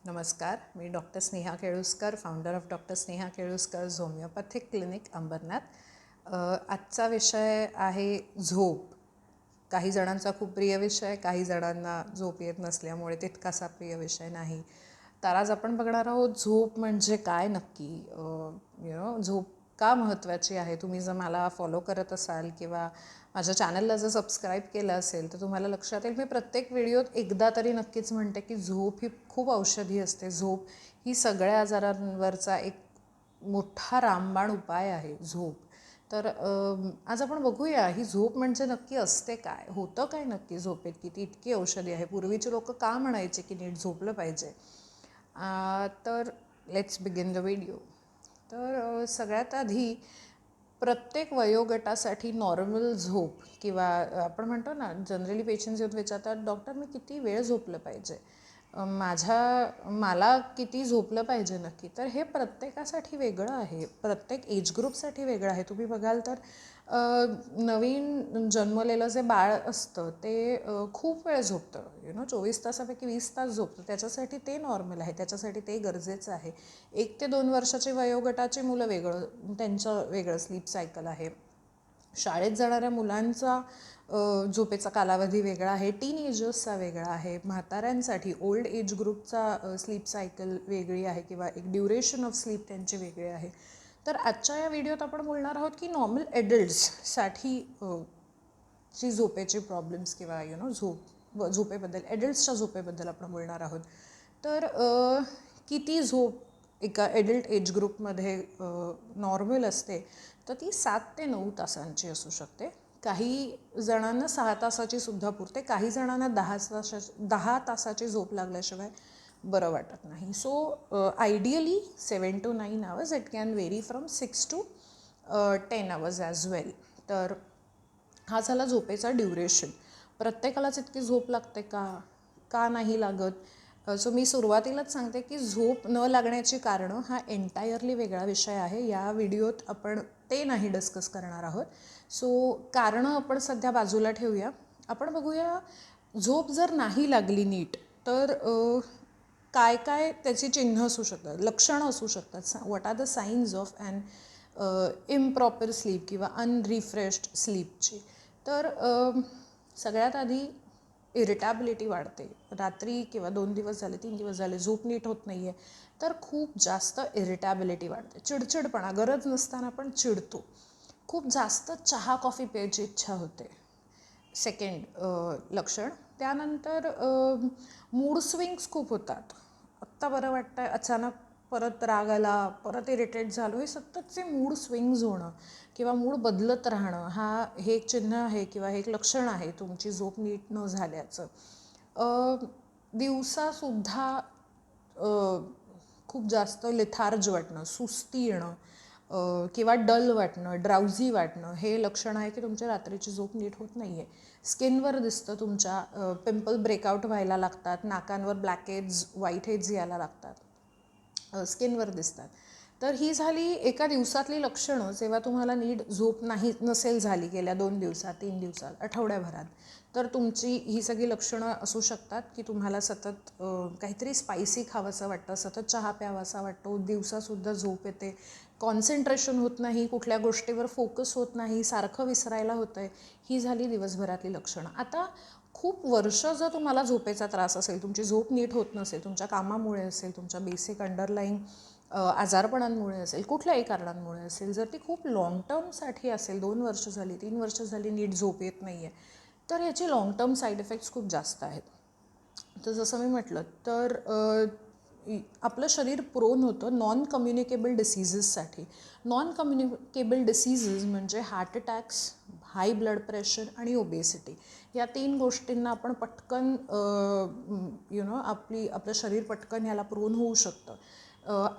नमस्कार, मी doctor Sneha Keluskar, founder of doctor Sneha Keluskar homeopathic clinic Ambernath. आजचा विषय आहे झोप. काही जणांचा खूप प्रिय विषय, काही जणांना झोप येत नसल्यामुळे तितकासा प्रिय विषय नाही. तर आज आपण बघणार आहोत झोप म्हणजे काय नक्की, झोप का महत्त्वाची आहे. तुम्ही जर मला फॉलो करत असाल किंवा माझ्या चॅनलला जर सबस्क्राईब केलं असेल तर तुम्हाला लक्षात येईल मी प्रत्येक व्हिडिओत एकदा तरी नक्कीच म्हणते की झोप ही खूप औषधी असते. झोप ही सगळ्या आजारांवरचा एक मोठा रामबाण उपाय आहे झोप. तर आज आपण बघूया ही झोप म्हणजे नक्की असते काय, होतं काय नक्की झोपेत, की ती इतकी औषधी आहे. पूर्वीचे लोक का म्हणायचे की नीट झोपलं पाहिजे. तर लेट्स बिगिन द व्हिडिओ. तर सगळ्यात आधी प्रत्येक वयोगटासाठी नॉर्मल झोप किंवा आपण म्हणतो ना, जनरली पेशंट्स येऊन विचारतात, डॉक्टर मी किती वेळ झोपलं पाहिजे, मला किती झोपलं पाहिजे नक्की. तर हे प्रत्येकासाठी वेगळं आहे, प्रत्येक एज ग्रुपसाठी वेगळं आहे. तुम्ही बघाल तर नवीन जन्मलेलं जे बाळ असतं ते खूप वेळ झोपतं, 24 तासापैकी 20 तास झोपतं. त्याच्यासाठी ते नॉर्मल आहे, त्याच्यासाठी ते गरजेचं आहे. 1 ते 2 वर्षाची वयोगटाची मुलं वेगळं, त्यांचं वेगळं स्लीप सायकल आहे. शाळेत जाणाऱ्या मुलांचा झोपेचा कालावधी वेगळा आहे, टीनएजर्सचा वेगळा आहे, म्हाताऱ्यांसाठी ओल्ड एज ग्रुपचा स्लीप सायकल वेगळी आहे किंवा एक ड्युरेशन ऑफ स्लीप त्यांची वेगळी आहे. तर आजच्या या व्हिडिओत आपण बोलणार आहोत की नॉर्मल ॲडल्ट्ससाठी जी झोपेचे प्रॉब्लेम्स किंवा झोपेबद्दल, ॲडल्ट्सच्या झोपेबद्दल आपण बोलणार आहोत. तर किती झोप एका ॲडल्ट एज ग्रुपमध्ये नॉर्मल असते, तर ती 7 ते 9 तासांची असू शकते. काही जणांना 6 तासाची सुद्धा पुरते, काही जणांना 10 तासाची झोप लागल्याशिवाय बरं वाटत नाही. So ideally 7 to 9 hours. It can vary from 6 to 10 hours as well. तर हा झाला झोपेचा ड्युरेशन. प्रत्येकालाच इतकी झोप लागते का नाही लागत. सो मी सुरुवातीलाच सांगते की झोप न लागण्याची कारणं हा एंटायरली वेगळा विषय आहे. या व्हिडिओत आपण ते नाही डिस्कस करणार आहोत. सो कारणं आपण सध्या बाजूला ठेवूया. आपण बघूया झोप जर नाही लागली नीट तर काय काय त्याची चिन्ह असू शकतात, लक्षणं असू शकतात. What are the signs of an improper sleep किंवा अनरिफ्रेश्ड स्लीपची. तर सगळ्यात आधी इरिटॅबिलिटी वाढते. रात्री किंवा 2 दिवस झाले, 3 दिवस झाले झोप नीट होत नाही आहे, तर खूप जास्त इरिटॅबिलिटी वाढते. चिडचिडपणा, गरज नसताना पण चिडतो. खूप जास्त चहा कॉफी प्यायची इच्छा होते, सेकंड लक्षण. त्यानंतर मूड स्विंग्स खूप होतात. आत्ता बरं वाटतं आहे, अचानक परत राग आला, परत इरिटेट झालो. हे सततचे मूड स्विंग्स होणं किंवा मूड बदलत राहणं हे एक चिन्ह आहे किंवा हे एक लक्षण आहे तुमची झोप नीट न झाल्याचं. दिवसासुद्धा खूप जास्त लेथार्ज वाटणं, सुस्ती येणं किंवा डल वाटणं, ड्राउझी वाटणं हे लक्षण आहे की तुमच्या रात्रीची झोप नीट होत नाही आहे. स्किनवर दिसतं तुमच्या, पिंपल ब्रेकआउट व्हायला लागतात, नाकांवर ब्लॅकहेड्स, व्हाईट हेड्स यायला लागतात, स्किनवर दिसतात. तर ही झाली एका दिवसातली लक्षणं. जेव्हा तुम्हाला नीट झोप नसेल झाली गेल्या 2 दिवसात, 3 दिवसात, आठवड्याभरात, तर तुमची ही सगळी लक्षणं असू शकतात की तुम्हाला सतत काहीतरी स्पायसी खावंसं वाटतं, सतत चहा प्यावासा वाटतो, दिवसासुद्धा झोप येते, कॉन्सन्ट्रेशन होत नाही, कुठल्या गोष्टीवर फोकस होत नाही, सारखं विसरायला होतं आहे. ही झाली दिवसभरातली लक्षणं. आता खूप वर्ष जर तुम्हाला झोपेचा त्रास असेल, तुमची झोप नीट होत नसेल, तुमच्या कामामुळे असेल, तुमच्या बेसिक अंडरलाईन आजारपणांमुळे असेल, कुठल्याही कारणांमुळे असेल, जर ती खूप लाँग टर्मसाठी असेल, 2 वर्ष झाली, 3 वर्ष झाली नीट झोप येत नाही आहे, तर ह्याचे लाँग टर्म साईड इफेक्ट्स खूप जास्त आहेत. तर जसं मी म्हटलं तर आपलं शरीर प्रोन होतं नॉन कम्युनिकेबल डिसीजेससाठी. नॉन कम्युनिकेबल डिसीजेस म्हणजे heart attacks, high blood pressure आणि ओबेसिटी. या 3 गोष्टींना आपण पटकन आपलं शरीर पटकन ह्याला प्रोन होऊ शकतं.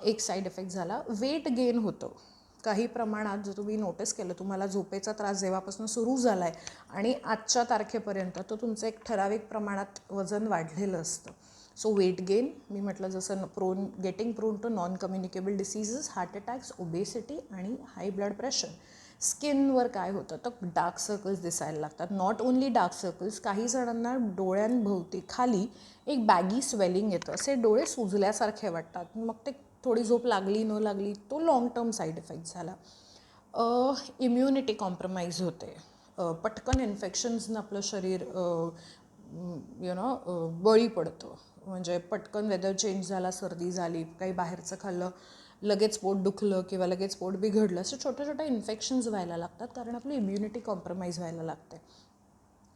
एक साईड इफेक्ट झाला वेट गेन होतं काही प्रमाणात. जर तुम्ही नोटीस केलं, तुम्हाला झोपेचा त्रास जेव्हापासून सुरू झाला आहे आणि आजच्या तारखेपर्यंत तो तुमचं एक ठराविक प्रमाणात वजन वाढलेलं असतं. सो वेट गेन, मी म्हटलं जसं getting prone to non communicable diseases, heart attacks, obesity आणि हाय ब्लड प्रेशर. स्किनवर काय होतं तर डार्क सर्कल्स दिसायला लागतात. नॉट ओन्ली डार्क सर्कल्स, काही जणांना डोळ्यांभोवती खाली एक बॅगी स्वेलिंग येतं, असे डोळे सुजल्यासारखे वाटतात. मग ते थोडी झोप लागली न लागली तो लॉंग टर्म साईड इफेक्ट झाला. इम्युनिटी कॉम्प्रोमाइज होते, पटकन इन्फेक्शन्सनं आपलं शरीर बळी पडतं. म्हणजे पटकन वेदर चेंज झाला, सर्दी झाली, काही बाहेरचं खाल्लं, लगेच पोट दुखलं किंवा लगेच पोट बिघडलं, असे छोट्या छोट्या इन्फेक्शन्स व्हायला लागतात कारण आपली इम्युनिटी कॉम्प्रोमाइज व्हायला लागते.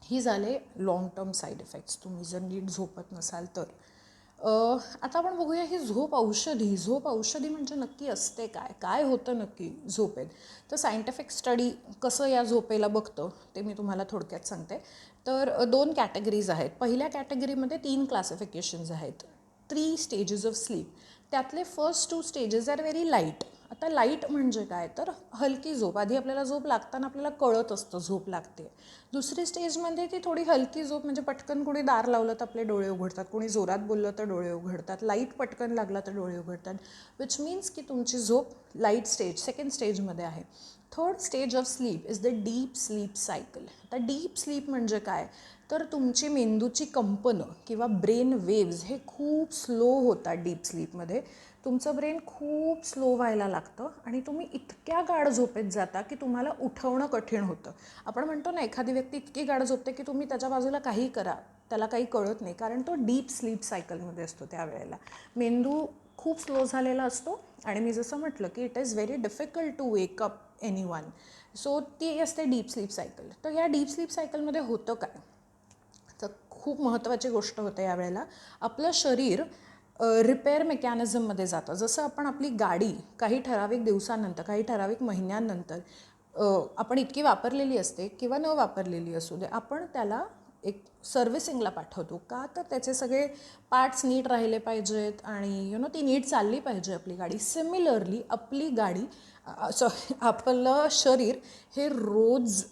ही झाले लॉंग टर्म साईड इफेक्ट्स तुम्ही जर नीट झोपत नसाल तर. आता आपण बघूया ही झोप औषधी म्हणजे नक्की असते काय, काय होतं नक्की झोपेत. तर सायंटिफिक स्टडी कसं या झोपेला बघतं ते मी तुम्हाला थोडक्यात सांगते. तर 2 कॅटेगरीज आहेत. पहिल्या कॅटेगरीमध्ये 3 क्लासिफिकेशन्स आहेत, 3 स्टेजेस ऑफ स्लीप. त्यातले first 2 stages are very light. आता लाईट म्हणजे काय तर हलकी झोप, आधी आपल्याला झोप लागताना आपल्याला कळत असतं झोप लागते. दुसरी स्टेजमध्ये ती थोडी हलकी झोप, म्हणजे पटकन कोणी दार लावलं तर आपले डोळे उघडतात, कोणी जोरात बोललं तर डोळे उघडतात, लाईट पटकन लागला तर डोळे उघडतात, विच मीन्स की तुमची झोप लाईट स्टेज, सेकंड स्टेजमध्ये आहे. Third stage of sleep is the deep sleep cycle. आता डीप स्लीप म्हणजे काय तर तुमची मेंदूची कंपनं किंवा ब्रेन वेव्ज हे खूप स्लो होतात डीप स्लीपमध्ये. तुमचं ब्रेन खूप स्लो व्हायला लागतं आणि तुम्ही इतक्या गाढ झोपेत जाता की तुम्हाला उठवणं कठीण होतं. आपण म्हणतो ना एखादी व्यक्ती इतकी गाढ झोपते की तुम्ही त्याच्या बाजूला काही करा त्याला काही कळत नाही, कारण तो डीप स्लीप सायकलमध्ये असतो. त्यावेळेला मेंदू खूप स्लो झालेला असतो आणि मी जसं म्हटलं की it is very difficult to wake up anyone. So ती असते डीप स्लीप सायकल. तर या डीप स्लीप सायकलमध्ये होतं काय तर खूप महत्त्वाची गोष्ट होते यावेळेला, आपलं शरीर रिपेअर मेकॅनिझममध्ये जातं. जसं आपण आपली गाडी काही ठराविक दिवसानंतर, काही ठराविक महिन्यांनंतर आपण इतकी वापरलेली असते किंवा न वापरलेली असू दे, आपण त्याला एक सर्व्हिसिंगला पाठवतो का तर त्याचे सगळे पार्ट्स नीट राहिले पाहिजेत आणि ती नीट चालली पाहिजे आपली गाडी. सिमिलरली आपली गाडी आपलं शरीर हे रोज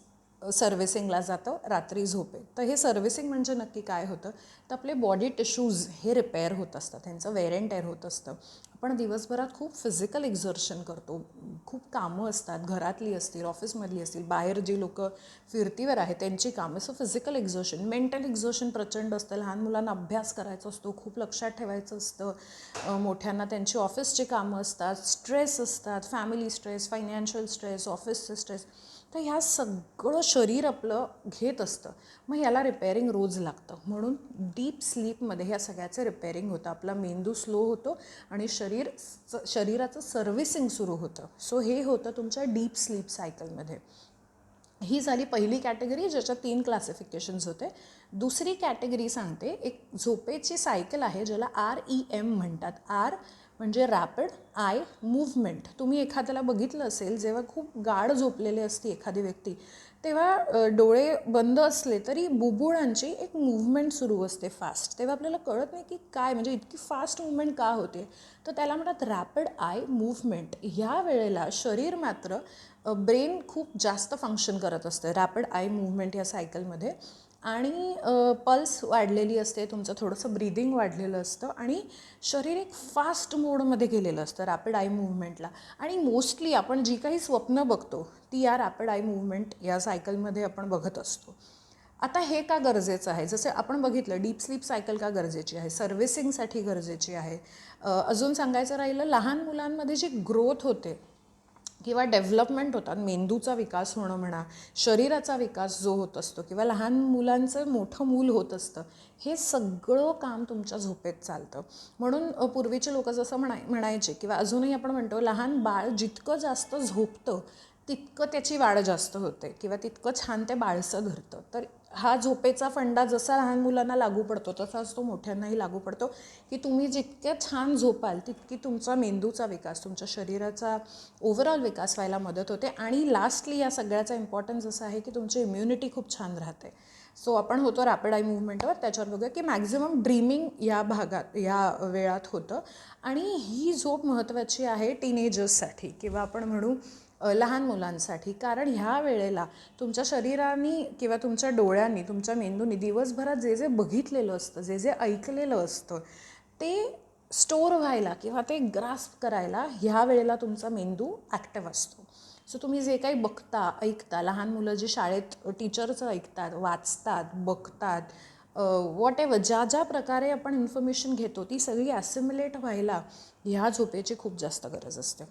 सर्व्हिसिंगला जातं रात्री झोपेत. तर हे सर्व्हिसिंग म्हणजे नक्की काय होतं तर आपले बॉडी टिश्यूज हे रिपेअर होत असतात, त्यांचं वेअर अँड टेअर होत असतं. आपण दिवसभरात खूप फिजिकल एक्झर्शन करतो, खूप कामं असतात, घरातली असतील, ऑफिसमधली असतील, बाहेर जी लोक फिरतीवर आहेत त्यांची कामं. So physical exertion, mental exertion प्रचंड असतं. लहान मुलांना अभ्यास करायचा असतो, खूप लक्षात ठेवायचं असतं, मोठ्यांना त्यांची ऑफिसची कामं असतात, स्ट्रेस असतात, फॅमिली स्ट्रेस, फायनान्शियल स्ट्रेस, ऑफिसचं स्ट्रेस. तर ह्या सगळं शरीर आपलं घेत असतं. मग ह्याला रिपेअरिंग रोज लागतं. म्हणून डीप स्लीपमध्ये ह्या सगळ्याचं रिपेअरिंग होतं. आपला मेंदू स्लो होतो आणि शरीराचं सर्व्हिसिंग सुरू होतं. सो हे होतं तुमच्या डीप स्लीप सायकलमध्ये. ही झाली पहिली कॅटेगरी ज्याच्या 3 क्लासिफिकेशन्स होते. दुसरी कॅटेगरी सांगते, एक झोपेची सायकल आहे ज्याला REM म्हणतात. आर म्हणजे रॅपिड, आय मूव्हमेंट. तुम्ही एखाद्याला बघितलं असेल जेव्हा खूप गाढ झोपलेली असते एखादी व्यक्ती, तेव्हा डोळे बंद असले तरी बुबुळांची एक मूव्हमेंट सुरू असते फास्ट. तेव्हा आपल्याला कळत नाही की काय म्हणजे इतकी फास्ट मूव्हमेंट का होते, तर त्याला म्हणतात रॅपिड आय मूव्हमेंट. ह्या वेळेला शरीर मात्र ब्रेन खूप जास्त फंक्शन करत असतं रॅपिड आय मूव्हमेंट या सायकलमध्ये, आणि पल्स वाढलेली असते, तुमचं थोडंसं ब्रीदिंग वाढलेलं असतं आणि शरीर एक फास्ट मोडमध्ये गेलेलं असतं रॅपिड आय मूव्हमेंटला. आणि मोस्टली आपण जी काही स्वप्न बघतो ती या रॅपिड आय मूव्हमेंट या सायकलमध्ये आपण बघत असतो. आता हे का गरजेचं आहे, जसं आपण बघितलं डीप स्लीप सायकल का गरजेची आहे, सर्व्हिसिंगसाठी गरजेची आहे. अजून सांगायचं राहिलं, लहान मुलांमध्ये जी ग्रोथ होते किंवा डेव्हलपमेंट होतात, मेंदूचा विकास होणं म्हणा, शरीराचा विकास जो होत असतो किंवा लहान मुलांचं मोठं मूल होत असतं, हे सगळं काम तुमच्या झोपेत चालतं. म्हणून पूर्वीचे लोक जसं म्हणायचे किंवा अजूनही आपण म्हणतो, लहान बाळ जितकं जास्त झोपतं तितकं त्याची वाढ जास्त होते किंवा तितकं छान ते बाळसं घडतं. तर हा झोपेचा फंडा जसा लहान मुलांना लागू पडतो तसाच तो मोठ्यांनाही लागू पडतो, की तुम्ही जितक्या छान झोपाल तितकी तुमचा मेंदूचा विकास, तुमच्या शरीराचा ओव्हरऑल विकास व्हायला मदत होते. आणि लास्टली या सगळ्याचा इम्पॉर्टन्स असं आहे की तुमची इम्युनिटी खूप छान राहते. सो आपण होतो रॅपिड आय मूव्हमेंटवर, त्याच्यावर बघूया की मॅक्झिमम ड्रीमिंग या भागात या वेळात होतं. आणि ही झोप महत्त्वाची आहे टीनेजर्ससाठी किंवा आपण म्हणू लहान मुलांसाठी, कारण ह्या वेळेला तुमच्या शरीराने किंवा तुमच्या डोळ्यांनी, तुमच्या मेंदूने दिवसभरात जे जे बघितलेलं असतं, जे जे ऐकलेलं असतं ते स्टोअर व्हायला किंवा ते ग्रास्प करायला ह्या वेळेला तुमचा मेंदू ॲक्टिव्ह असतो. सो तुम्ही जे काही बघता ऐकता, लहान मुलं जे शाळेत टीचरचं ऐकतात, वाचतात, बघतात, वॉट एव्हर, ज्या ज्या प्रकारे आपण इन्फॉर्मेशन घेतो ती सगळी ॲसिम्युलेट व्हायला ह्या झोपेची खूप जास्त गरज असते.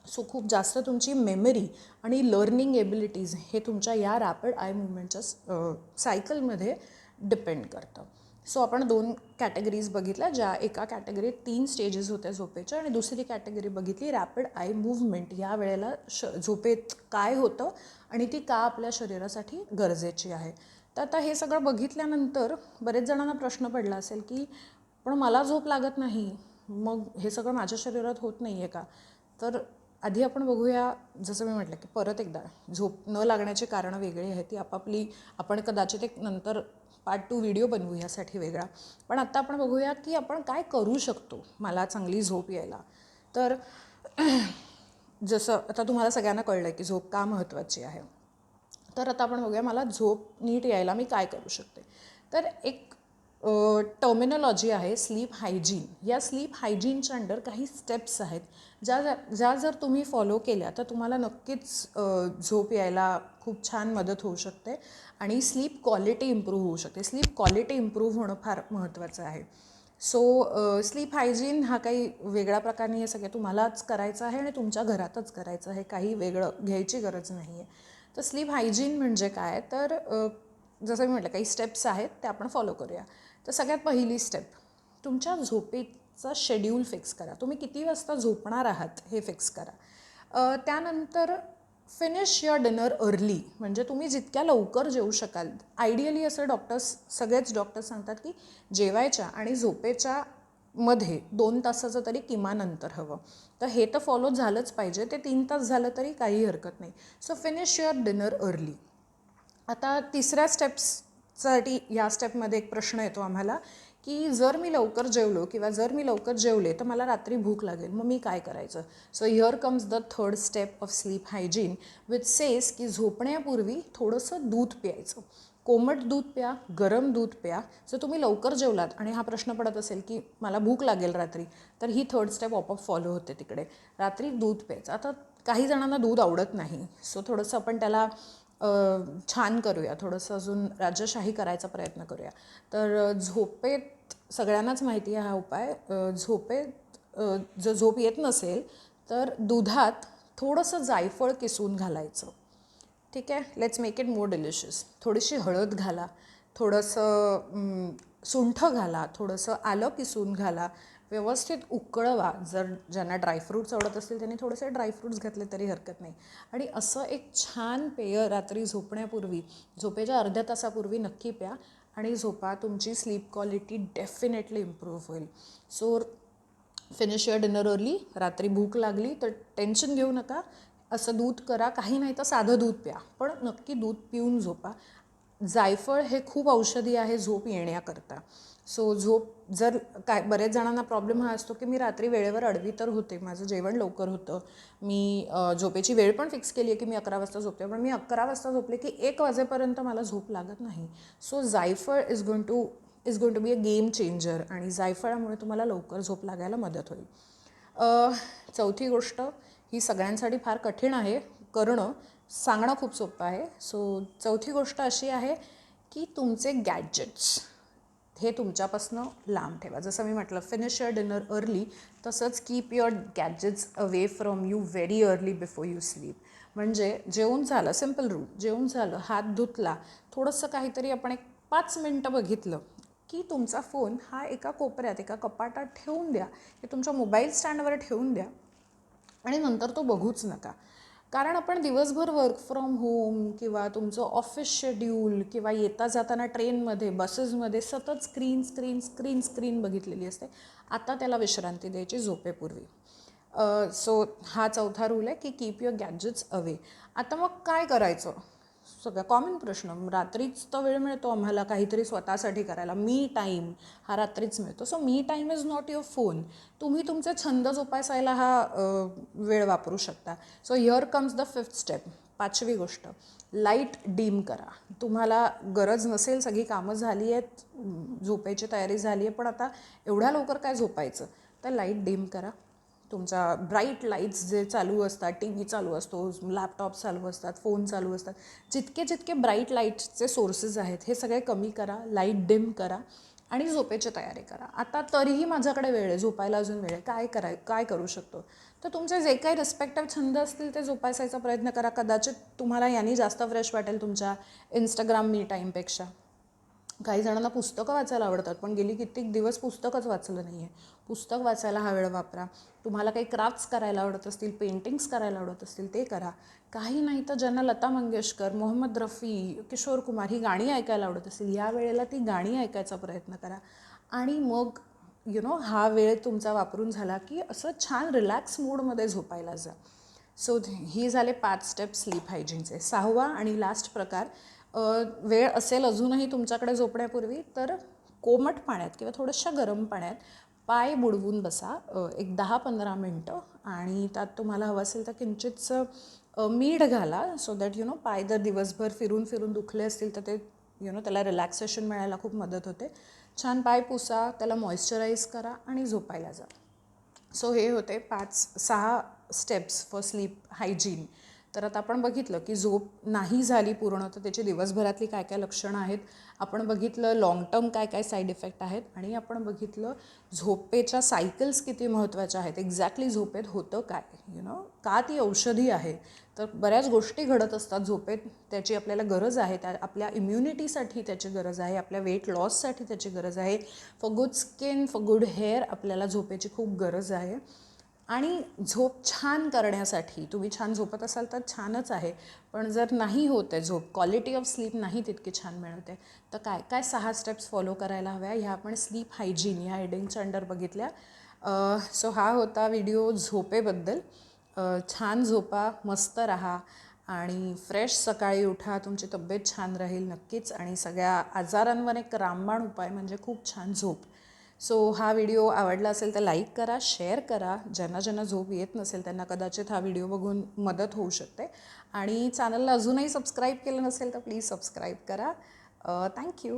सो खूप जास्त तुमची मेमरी आणि लर्निंग एबिलिटीज हे तुमच्या या रॅपिड आय मुवमेंटच्या सायकलमध्ये डिपेंड करतं. सो आपण 2 कॅटेगरीज बघितल्या, ज्या एका कॅटेगरीत 3 स्टेजेस होत्या झोपेच्या, आणि दुसरी कॅटेगरी बघितली रॅपिड आय मूव्हमेंट. या वेळेला झोपेत काय होतं आणि ती का आपल्या शरीरासाठी गरजेची आहे. तर आता हे सगळं बघितल्यानंतर बरेच जणांना प्रश्न पडला असेल की पण मला झोप लागत नाही, मग हे सगळं माझ्या शरीरात होत नाही आहे का. तर आधी आपण बघूया, जसं मी म्हटलं की परत एकदा झोप न लागण्याची कारणं वेगळी आहेत, ती आपापली आपण कदाचित एक नंतर पार्ट 2 व्हिडिओ बनवू यासाठी वेगळा. पण आत्ता आपण बघूया की आपण काय करू शकतो मला चांगली झोप यायला. तर जसं आता तुम्हाला सगळ्यांना कळलं की झोप का महत्त्वाची आहे. तर आता आपण बघूया मला झोप नीट यायला मी काय करू शकते. तर एक टर्मिनॉलॉजी आहे स्लीप हायजीन. या स्लीप हायजीनच्या अंडर काही स्टेप्स आहेत ज्या जर तुम्ही फॉलो केल्या तर तुम्हाला नक्कीच झोप यायला खूप छान मदत होऊ शकते आणि स्लीप क्वालिटी इम्प्रूव्ह होऊ शकते. स्लीप क्वालिटी इम्प्रूव्ह होणं फार महत्त्वाचं आहे. सो स्लीप हायजीन हा काही वेगळ्या प्रकारे हे सगळं तुम्हालाच करायचं आहे आणि तुमच्या घरातच करायचं आहे, काही वेगळं घ्यायची गरज नाही आहे. तर स्लीप हायजीन म्हणजे काय, तर जसं मी म्हटलं काही स्टेप्स आहेत ते आपण फॉलो करूया. तर सगळ्यात पहिली स्टेप, तुमच्या झोपेचा शेड्यूल फिक्स करा. तुम्ही किती वाजता झोपणार आहात हे फिक्स करा. त्यानंतर फिनिश युअर डिनर अर्ली, म्हणजे तुम्ही जितक्या लवकर जेवू शकाल. आयडियली असं सगळेच डॉक्टर्स सांगतात की जेवायच्या आणि झोपेच्या मध्ये 2 तासाचं तरी किमान अंतर हवं. तर हे तर फॉलो झालंच पाहिजे. ते 3 तास झालं तरी काही हरकत नाही. So finish your dinner early. आता तिसऱ्या स्टेप्ससाठी या स्टेपमध्ये एक प्रश्न येतो आम्हाला की जर मी लवकर जेवलो किंवा जर मी लवकर जेवले तर मला रात्री भूक लागेल, मग मी काय करायचं. So here comes the third step of sleep hygiene which says की झोपण्यापूर्वी थोडंसं दूध प्यायचं. कोमट दूध प्या, गरम दूध प्या. जर तुम्ही लवकर जेवलात आणि हा प्रश्न पडत असेल की मला भूक लागेल रात्री, तर ही थर्ड स्टेप आपोआप फॉलो होते तिकडे. रात्री दूध प्यायचं. आता काही जणांना दूध आवडत नाही, सो थोडंसं आपण त्याला छान करूया, थोडंसं अजून राजेशाही करायचा प्रयत्न करूया. तर झोपेत सगळ्यांनाच माहिती आहे हा उपाय. झोपेत जर झोप येत नसेल तर दुधात थोडंसं जायफळ किसून घालायचं. ठीक आहे, let's make it more delicious. थोडीशी हळद घाला, थोडंसं सुंठ घाला, थोडंसं आलं किसून घाला, व्यवस्थित उकळवा. जर ज्यांना ड्रायफ्रूट्स आवडत असतील त्यांनी थोडेसे ड्रायफ्रूट्स घातले तरी हरकत नाही. आणि असं एक छान पेय रात्री झोपण्यापूर्वी, झोपेच्या अर्ध्या तासापूर्वी नक्की प्या आणि झोपा. तुमची स्लीप क्वालिटी डेफिनेटली इम्प्रूव्ह होईल. So finish your dinner early. रात्री भूक लागली तर टेन्शन घेऊ नका, असं दूध करा, काही नाही तर साधं दूध प्या, पण नक्की दूध पिऊन झोपा. जायफळ हे खूप औषधी आहे झोप येण्याकरता. सो झोप जर बरेच जणांना प्रॉब्लेम हा असतो की मी रात्री वेळेवर अडवी तर होते, माझं जेवण लवकर होतं, मी झोपेची वेळ पण फिक्स केली आहे की मी 11 वाजता झोपते, पण मी 11 वाजता झोपले की 1 वाजेपर्यंत मला झोप लागत नाही. So jaiphal is going to be a game changer आणि जायफळामुळे तुम्हाला लवकर झोप लागायला मदत होईल. चौथी गोष्ट ही सगळ्यांसाठी फार कठीण आहे करणं, सांगणं खूप सोपं आहे. सो चौथी गोष्ट अशी आहे की तुमचे गॅजेट्स हे तुमच्यापासून लांब ठेवा. जसं मी म्हटलं फिनिश युअर डिनर अर्ली, तसंच keep your gadgets away from you very early before you sleep. म्हणजे जेवून झालं, सिम्पल रूल, जेवून झालं, हात धुतला, थोडंसं काहीतरी आपण एक 5 मिनटं बघितलं की तुमचा फोन हा एका कोपऱ्यात एका कपाटात ठेवून द्या, हे तुमच्या मोबाईल स्टँडवर ठेवून द्या आणि नंतर तो बघूच नका. कारण आपण दिवसभर वर्क फ्रॉम होम किंवा तुमचं ऑफिस शेड्यूल किंवा येता जाताना ट्रेनमध्ये बसेसमध्ये सतत स्क्रीन स्क्रीन स्क्रीन स्क्रीन बघितलेली असते. आता त्याला विश्रांती द्यायची झोपेपूर्वी. सो हा चौथा रूल आहे की कीप युअर गॅजेट्स अवे. आता मग काय करायचं, सगळ्या कॉमन प्रश्न. रात्रीच तर वेळ मिळतो आम्हाला काहीतरी स्वतःसाठी करायला, मी टाईम हा रात्रीच मिळतो. So me time is not your phone. तुम्ही तुमचे छंद जोपासायला हा वेळ वापरू शकता. So here comes the fifth step. 5वी गोष्ट, लाईट डीम करा. तुम्हाला गरज नसेल, सगळी कामं झाली आहेत, झोपायची तयारी झाली आहे, पण आता एवढ्या लवकर काय झोपायचं, तर लाईट डीम करा. तुमचा ब्राईट लाईट्स जे चालू असतात, टी व्ही चालू असतो, लॅपटॉप चालू असतात, फोन चालू असतात, जितके जितके ब्राईट लाईट्सचे सोर्सेस आहेत हे सगळे कमी करा, लाईट डिम करा आणि झोपेची तयारी करा. आता तरीही माझ्याकडे वेळ आहे, झोपायला अजून वेळ आहे, काय करू शकतो? तर तुमचे जे काही रिस्पेक्टिव्ह छंद असतील ते जोपासायचा प्रयत्न करा. कदाचित तुम्हाला यांनी जास्त फ्रेश वाटेल तुमच्या इंस्टाग्राम मी टाईमपेक्षा. काही जणांना पुस्तकं वाचायला आवडतात, पण गेली कित्येक दिवस पुस्तकच वाचलं नाही आहे. पुस्तक वाचायला हा वेळ वापरा. तुम्हाला काही क्राफ्ट्स करायला आवडत असतील, पेंटिंग्स करायला आवडत असतील ते करा. काही नाही तर ज्यांना लता मंगेशकर, मोहम्मद रफी, किशोर कुमार ही गाणी ऐकायला आवडत असतील, या वेळेला ती गाणी ऐकायचा प्रयत्न करा. आणि मग हा वेळ तुमचा वापरून झाला की असं छान रिलॅक्स मूडमध्ये झोपायला जा. सो ही झाले 5 स्टेप्स स्लीप हायजीनचे. 6वा आणि लास्ट प्रकार, वेळ असेल अजूनही तुमच्याकडे झोपण्यापूर्वी तर कोमट पाण्यात किंवा थोड्याशा गरम पाण्यात पाय बुडवून बसा एक 10-15 मिनटं. आणि त्यात तुम्हाला हवं असेल तर किंचितचं मीठ घाला, सो दॅट पाय जर दिवसभर फिरून फिरून दुखले असतील तर ते त्याला रिलॅक्सेशन मिळायला खूप मदत होते. छान पाय पुसा, त्याला मॉइश्चराईज करा आणि झोपायला जा. सो हे होते 5-6 स्टेप्स फॉर स्लीप हायजीन. तर आता आपण बघितलं की झोप नाही झाली पूर्ण तर त्याची दिवसभरातली काय काय लक्षणं आहेत, आपण बघितलं लाँग टर्म काय काय साईड इफेक्ट आहेत, आणि आपण बघितलं झोपेच्या सायकल्स किती महत्त्वाच्या आहेत. एक्झॅक्टली झोपेत होतं काय, का ती औषधी आहे. तर बऱ्याच गोष्टी घडत असतात झोपेत, त्याची आपल्याला गरज आहे. आपल्या इम्युनिटीसाठी त्याची गरज आहे, आपल्या वेट लॉससाठी त्याची गरज आहे, for good skin, for good hair आपल्याला झोपेची खूप गरज आहे. आणि झोप छान करण्यासाठी, तुम्ही छान झोपत असाल तर छानच आहे, पण जर नाही होत आहे झोप, क्वालिटी ऑफ स्लीप नाही तितकी छान मिळते, तर काय काय 6 स्टेप्स फॉलो करायला हव्या ह्या आपण स्लीप हायजीन ह्या हेडिंगच्या अंडर बघितल्या. सो हा होता व्हिडिओ झोपेबद्दल. छान झोपा, मस्त राहा आणि फ्रेश सकाळी उठा, तुमची तब्येत छान राहील नक्कीच. आणि सगळ्या आजारांवर एक रामबाण उपाय म्हणजे खूप छान झोप. सो हा व्हिडिओ आवडला असेल तर लाईक करा, शेअर करा. ज्यांना ज्यांना झोप येत नसेल त्यांना कदाचित हा व्हिडिओ बघून मदत होऊ शकते. आणि चॅनलला अजूनही सबस्क्राईब केलं नसेल तर प्लीज सबस्क्राईब करा. थँक्यू.